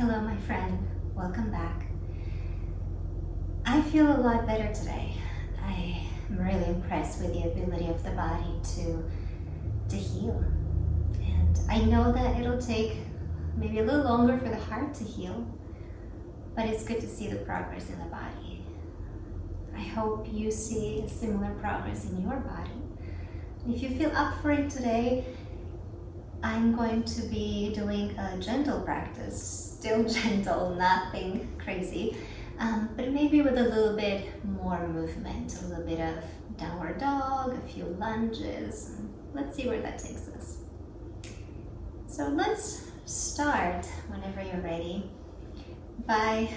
Hello, my friend. Welcome back. I feel a lot better today. I am really impressed with the ability of the body to heal. And I know that it'll take maybe a little longer for the heart to heal, but it's good to see the progress in the body. I hope you see similar progress in your body. If you feel up for it today, I'm going to be doing a gentle practice, still gentle, nothing crazy, but maybe with a little bit more movement, a little bit of downward dog, a few lunges. Let's see where that takes us. So let's start, whenever you're ready, by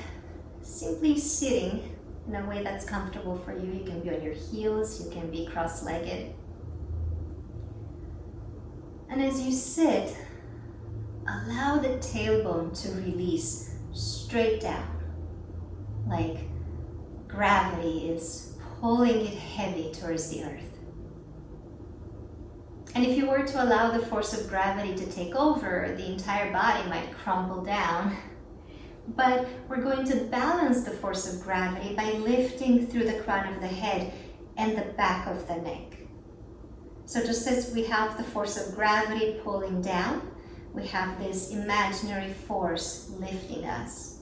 simply sitting in a way that's comfortable for you. You can be on your heels, you can be cross-legged. And as you sit, allow the tailbone to release straight down, like gravity is pulling it heavy towards the earth. And if you were to allow the force of gravity to take over, the entire body might crumble down. But we're going to balance the force of gravity by lifting through the crown of the head and the back of the neck. So just as we have the force of gravity pulling down, we have this imaginary force lifting us.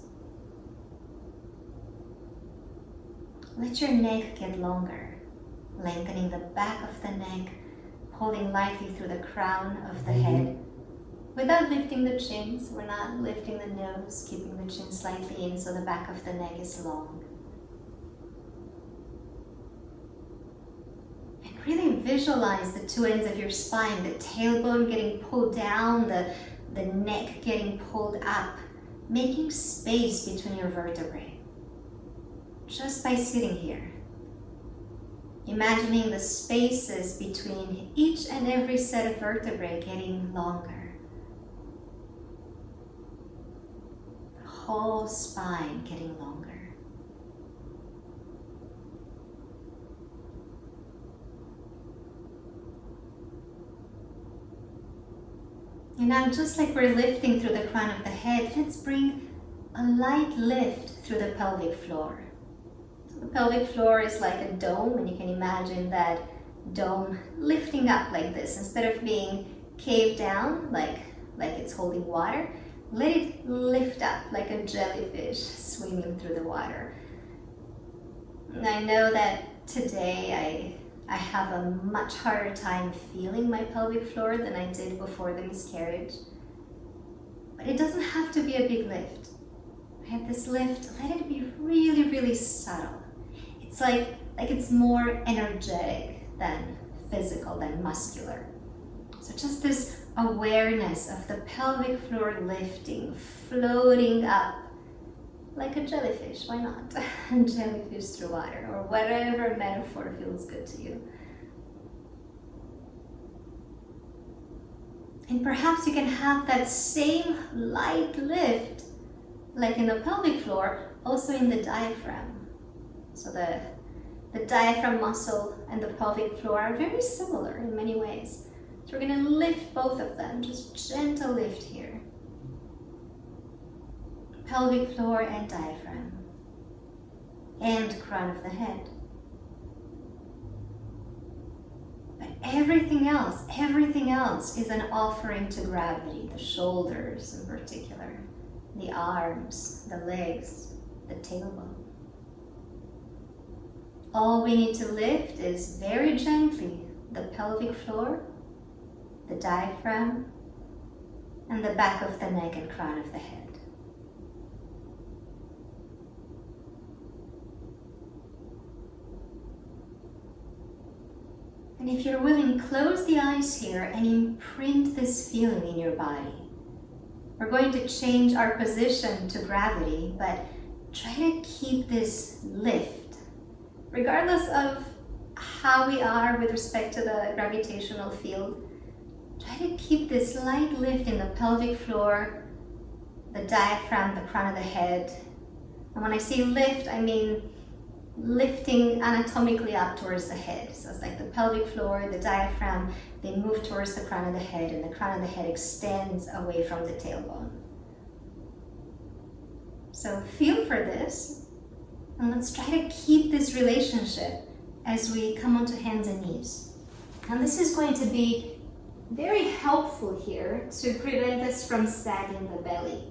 Let your neck get longer, lengthening the back of the neck, pulling lightly through the crown of the head, without lifting the chin. So we're not lifting the nose, keeping the chin slightly in so the back of the neck is long. Really visualize the two ends of your spine, the tailbone getting pulled down, the neck getting pulled up, making space between your vertebrae. Just by sitting here. Imagining the spaces between each and every set of vertebrae getting longer. The whole spine getting longer. And now, just like we're lifting through the crown of the head, let's bring a light lift through the pelvic floor. So the pelvic floor is like a dome, and you can imagine that dome lifting up like this. Instead of being caved down like it's holding water, let it lift up like a jellyfish swimming through the water. And I know that today I have a much harder time feeling my pelvic floor than I did before the miscarriage. But it doesn't have to be a big lift. Right? This lift, let it be really, really subtle. It's like it's more energetic than physical, than muscular. So just this awareness of the pelvic floor lifting, floating up like a jellyfish, why not? Jellyfish through water, or whatever metaphor feels good to you. And perhaps you can have that same light lift, like in the pelvic floor, also in the diaphragm. So the diaphragm muscle and the pelvic floor are very similar in many ways. So we're going to lift both of them, just gentle lift here. Pelvic floor and diaphragm, and crown of the head. But everything else is an offering to gravity, the shoulders in particular, the arms, the legs, the tailbone. All we need to lift is very gently the pelvic floor, the diaphragm, and the back of the neck and crown of the head. And if you're willing, close the eyes here and imprint this feeling in your body. We're going to change our position to gravity, but try to keep this lift. Regardless of how we are with respect to the gravitational field, try to keep this light lift in the pelvic floor, the diaphragm, the crown of the head. And when I say lift, I mean lifting anatomically up towards the head. So it's like the pelvic floor, the diaphragm, they move towards the crown of the head, and the crown of the head extends away from the tailbone. So feel for this, and let's try to keep this relationship as we come onto hands and knees. And this is going to be very helpful here to prevent us from sagging the belly.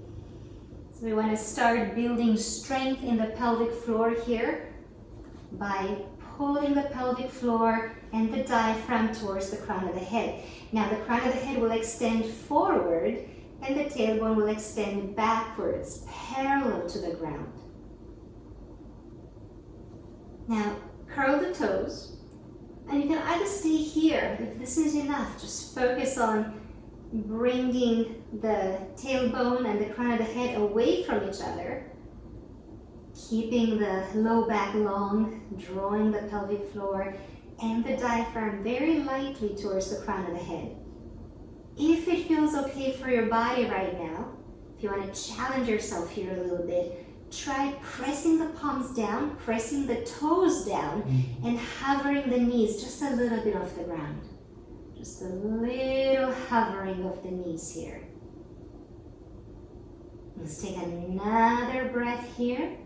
So we want to start building strength in the pelvic floor here by pulling the pelvic floor and the diaphragm towards the crown of the head. Now the crown of the head will extend forward and the tailbone will extend backwards, parallel to the ground. Now curl the toes, and you can either stay here if this is enough. Just focus on bringing the tailbone and the crown of the head away from each other, keeping the low back long, drawing the pelvic floor and the diaphragm very lightly towards the crown of the head. If it feels okay for your body right now, if you want to challenge yourself here a little bit, try pressing the palms down, pressing the toes down, and hovering the knees just a little bit off the ground. Just a little hovering of the knees here. Let's take another breath here.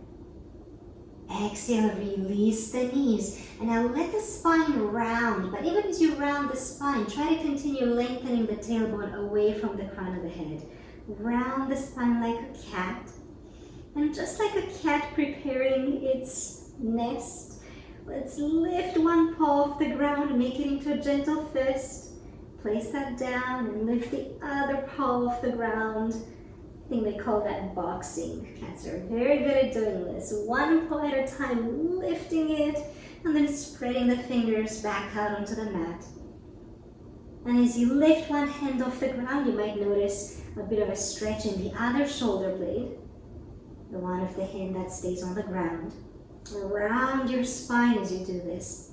Exhale, release the knees. And now let the spine round, but even as you round the spine, try to continue lengthening the tailbone away from the crown of the head. Round the spine like a cat. And just like a cat preparing its nest, let's lift one paw off the ground, make it into a gentle fist. Place that down and lift the other paw off the ground. I think they call that boxing. Cats are very good at doing this. One paw at a time, lifting it, and then spreading the fingers back out onto the mat. And as you lift one hand off the ground, you might notice a bit of a stretch in the other shoulder blade, the one of the hand that stays on the ground. Around your spine as you do this.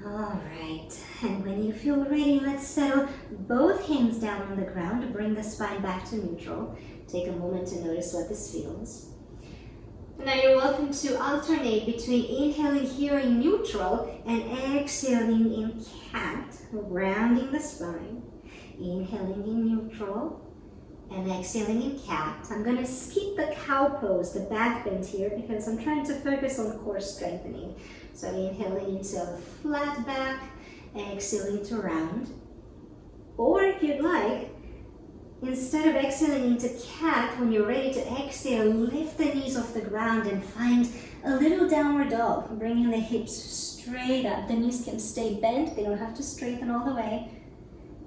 All right, and when you feel ready, let's settle both hands down on the ground to bring the spine back to neutral. Take a moment to notice what this feels. Now you're welcome to alternate between inhaling here in neutral and exhaling in cat, rounding the spine. Inhaling in neutral and exhaling in cat. I'm going to skip the cow pose, the back bend here, because I'm trying to focus on core strengthening. So inhaling into a flat back, exhaling to round. Or if you'd like, instead of exhaling into cat, when you're ready to exhale, lift the knees off the ground and find a little downward dog, bringing the hips straight up. The knees can stay bent, they don't have to straighten all the way.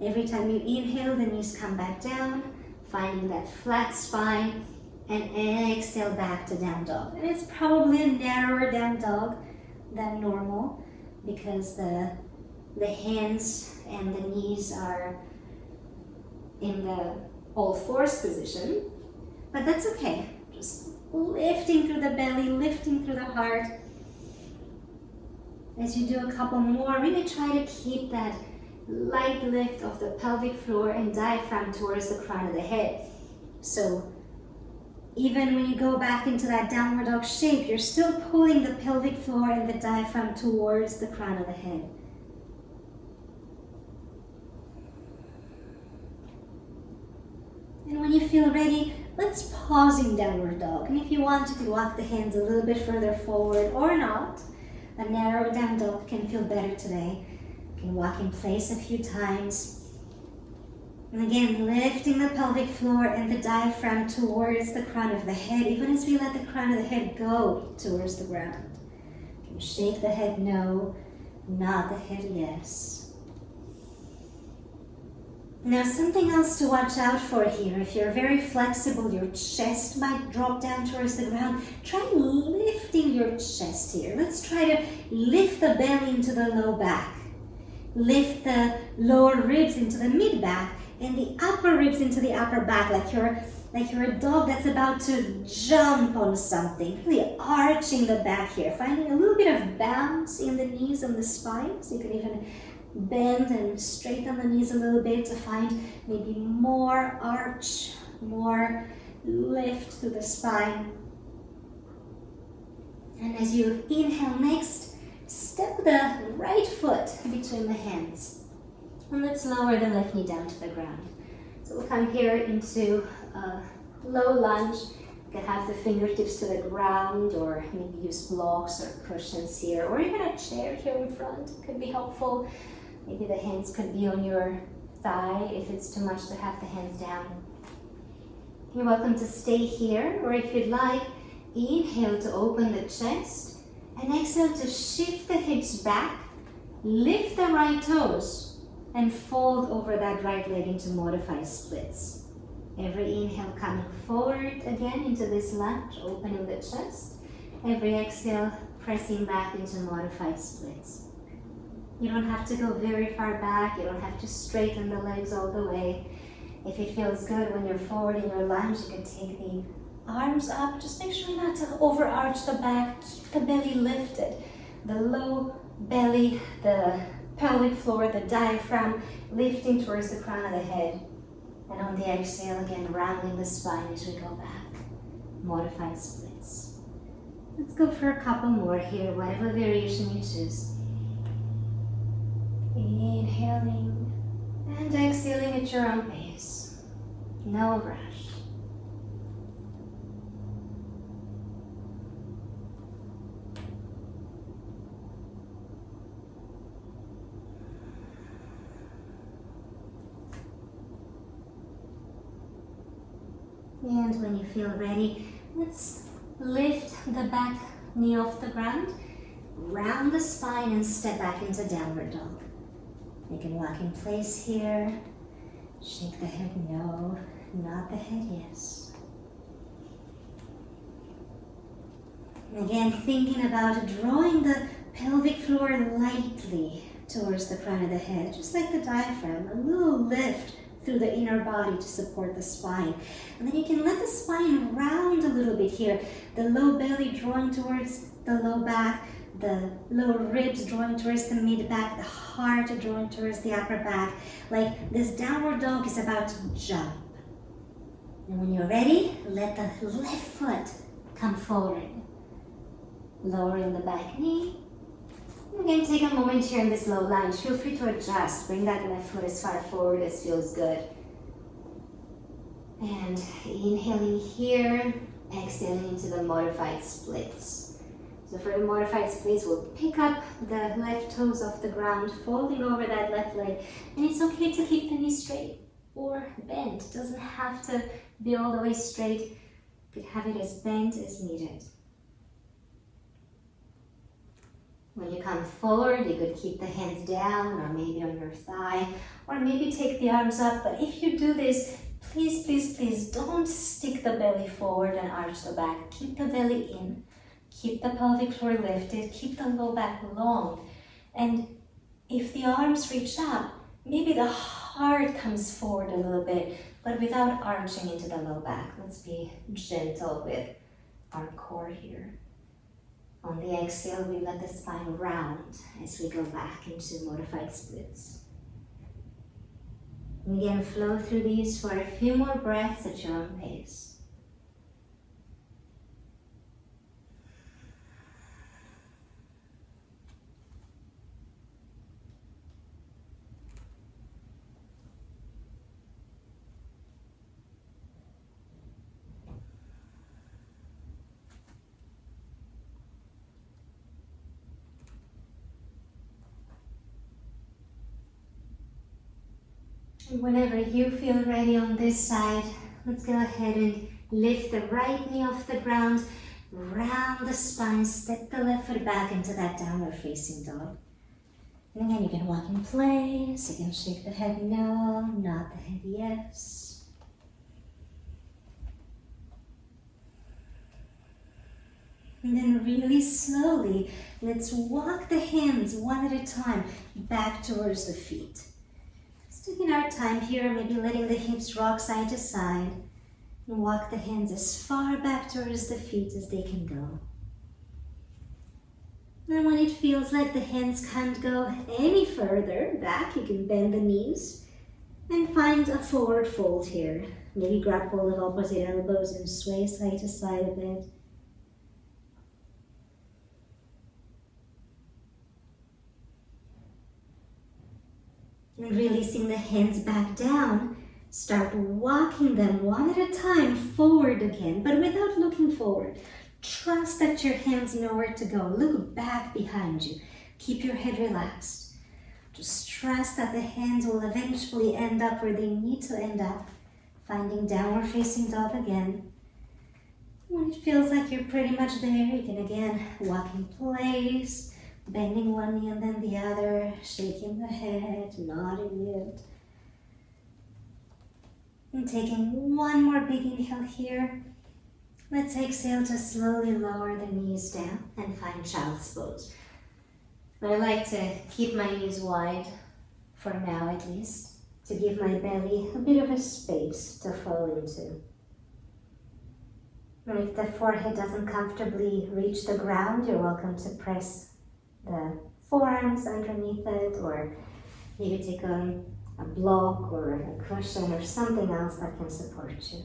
Every time you inhale, the knees come back down, finding that flat spine, and exhale back to down dog. And it's probably a narrower down dog than normal because the hands and the knees are in the all fours position, but that's okay. Just lifting through the belly, lifting through the heart. As you do a couple more, really try to keep that light lift of the pelvic floor and diaphragm towards the crown of the head. So even when you go back into that downward dog shape, you're still pulling the pelvic floor and the diaphragm towards the crown of the head. And when you feel ready, let's pause in downward dog. And if you want, you can walk the hands a little bit further forward or not. A narrow down dog can feel better today. You can walk in place a few times. And again, lifting the pelvic floor and the diaphragm towards the crown of the head, even as we let the crown of the head go towards the ground. You can shake the head no, nod the head yes. Now something else to watch out for here. If you're very flexible, your chest might drop down towards the ground. Try lifting your chest here. Let's try to lift the belly into the low back. Lift the lower ribs into the mid back and the upper ribs into the upper back, like you're a dog that's about to jump on something. Really arching the back here, finding a little bit of bounce in the knees and the spine. So you can even bend and straighten the knees a little bit to find maybe more arch, more lift through the spine. And as you inhale next, step the right foot between the hands. And let's lower the left knee down to the ground. So we'll come here into a low lunge. You can have the fingertips to the ground, or maybe use blocks or cushions here, or even a chair here in front. It could be helpful. Maybe the hands could be on your thigh if it's too much to have the hands down. You're welcome to stay here, or if you'd like, inhale to open the chest, and exhale to shift the hips back, lift the right toes, and fold over that right leg into modified splits. Every inhale coming forward again into this lunge, opening the chest. Every exhale pressing back into modified splits. You don't have to go very far back. You don't have to straighten the legs all the way. If it feels good when you're forward in your lunge, you can take the arms up. Just make sure not to overarch the back. Keep the belly lifted. The low belly, the pelvic floor, the diaphragm lifting towards the crown of the head. And on the exhale, again, rounding the spine as we go back. Modified splits. Let's go for a couple more here, whatever variation you choose. Inhaling and exhaling at your own pace. No rush. And when you feel ready, let's lift the back knee off the ground, round the spine, and step back into downward dog. You can walk in place here. Shake the head no, nod the head yes. And again, thinking about drawing the pelvic floor lightly towards the crown of the head, just like the diaphragm, a little lift through the inner body to support the spine. And then you can let the spine round a little bit here. The low belly drawing towards the low back, the low ribs drawing towards the mid back, the heart drawing towards the upper back. Like this downward dog is about to jump. And when you're ready, let the left foot come forward. Lowering the back knee. Again, take a moment here in this low lunge. Feel free to adjust. Bring that left foot as far forward as feels good. And inhaling here, exhaling into the modified splits. So for the modified splits, we'll pick up the left toes off the ground, folding over that left leg. And it's okay to keep the knee straight or bent. It doesn't have to be all the way straight. You could have it as bent as needed. When you come forward, you could keep the hands down or maybe on your thigh, or maybe take the arms up. But if you do this, please, please, please don't stick the belly forward and arch the back. Keep the belly in. Keep the pelvic floor lifted. Keep the low back long. And if the arms reach up, maybe the heart comes forward a little bit, but without arching into the low back. Let's be gentle with our core here. On the exhale, we let the spine round as we go back into modified splits. And again, flow through these for a few more breaths at your own pace. Whenever you feel ready on this side, let's go ahead and lift the right knee off the ground, round the spine, step the left foot back into that downward facing dog. And again, you can walk in place, you can shake the head no, nod the head yes. And then really slowly, let's walk the hands one at a time back towards the feet. Taking our time here, maybe letting the hips rock side to side, and walk the hands as far back towards the feet as they can go. And when it feels like the hands can't go any further back, you can bend the knees and find a forward fold here. Maybe grab hold of opposite elbows and sway side to side a bit. And releasing the hands back down, start walking them one at a time forward again, but without looking forward. Trust that your hands know where to go. Look back behind you. Keep your head relaxed. Just trust that the hands will eventually end up where they need to end up. Finding downward facing dog again. When it feels like you're pretty much there, you can again walk in place, bending one knee and then the other, shaking the head, nodding it. And taking one more big inhale here. Let's exhale to slowly lower the knees down and find child's pose. I like to keep my knees wide, for now at least, to give my belly a bit of a space to fall into. And if the forehead doesn't comfortably reach the ground, you're welcome to press the forearms underneath it, or you could take a block or a cushion or something else that can support you.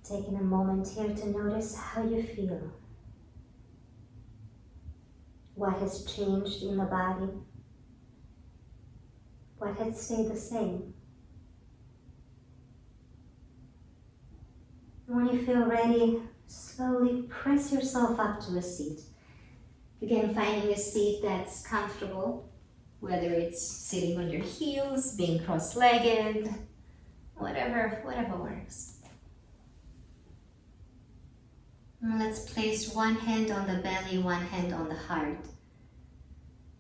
Taking a moment here to notice how you feel. What has changed in the body? What has stayed the same? When you feel ready, slowly press yourself up to a seat. Again, finding a seat that's comfortable, whether it's sitting on your heels, being cross-legged, whatever works. And let's place one hand on the belly, one hand on the heart.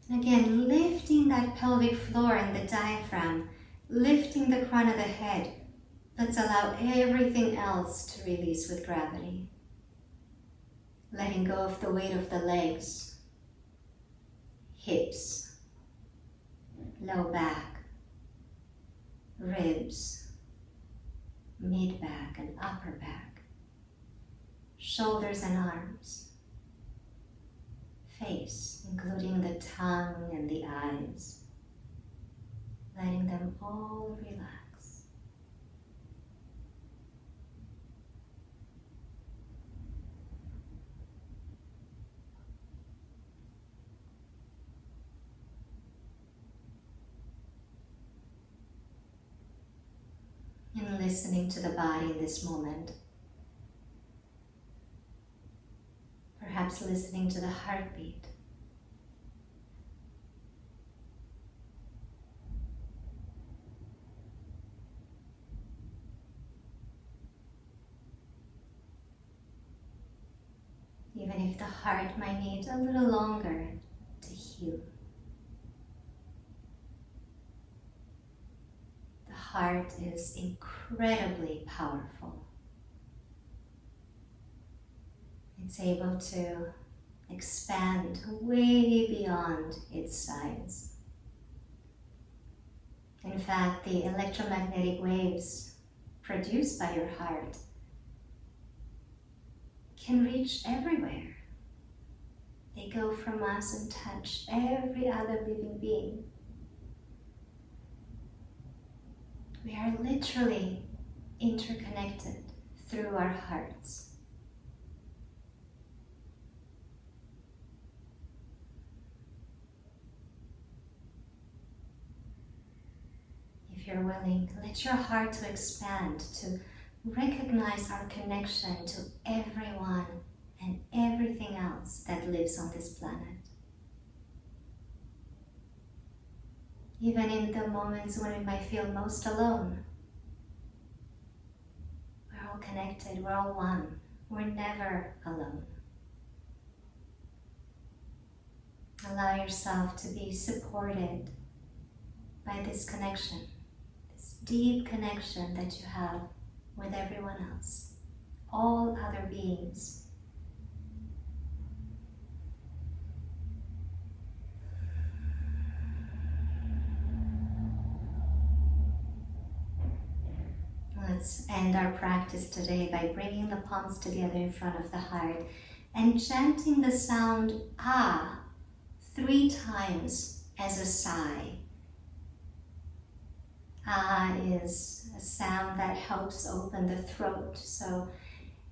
And again, lifting that pelvic floor and the diaphragm, lifting the crown of the head. Let's allow everything else to release with gravity. Letting go of the weight of the legs, hips, low back, ribs, mid back and upper back, shoulders and arms, face, including the tongue and the eyes, letting them all relax. And listening to the body in this moment. Perhaps listening to the heartbeat. Even if the heart might need a little longer to heal. The heart is incredibly powerful. It's able to expand way beyond its size. In fact, the electromagnetic waves produced by your heart can reach everywhere. They go from us and touch every other living being. We are literally interconnected through our hearts. If you're willing, let your heart to expand, to recognize our connection to everyone and everything else that lives on this planet. Even in the moments when we might feel most alone, we're all connected, we're all one, we're never alone. Allow yourself to be supported by this connection, this deep connection that you have with everyone else, all other beings. Let's end end our practice today by bringing the palms together in front of the heart and chanting the sound ah 3 times as a sigh. Ah is a sound that helps open the throat, so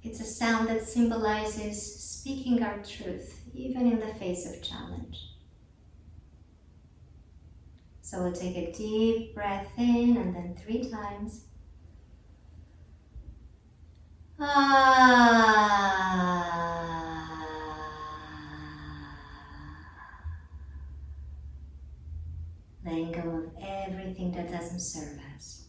it's a sound that symbolizes speaking our truth, even in the face of challenge. So we'll take a deep breath in and then 3 times. Letting go of everything that doesn't serve us.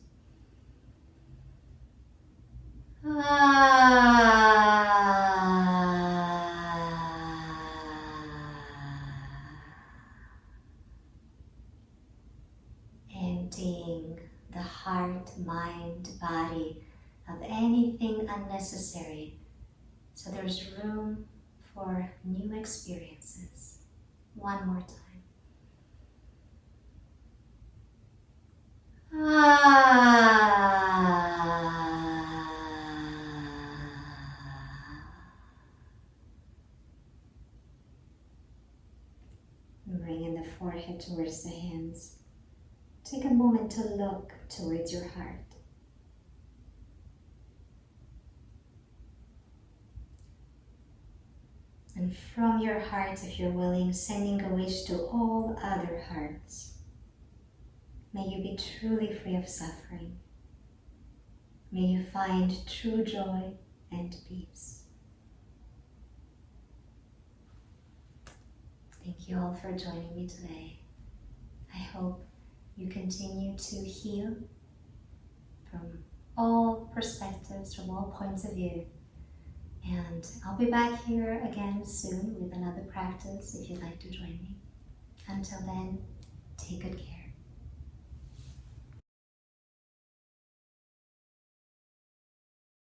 Emptying the heart, mind, body of anything unnecessary, so there's room for new experiences. One more time. Bringing the forehead towards the hands. Take a moment to look towards your heart. And from your heart, if you're willing, sending a wish to all other hearts. May you be truly free of suffering. May you find true joy and peace. Thank you all for joining me today. I hope you continue to heal from all perspectives, from all points of view. And I'll be back here again soon with another practice if you'd like to join me. Until then, take good care.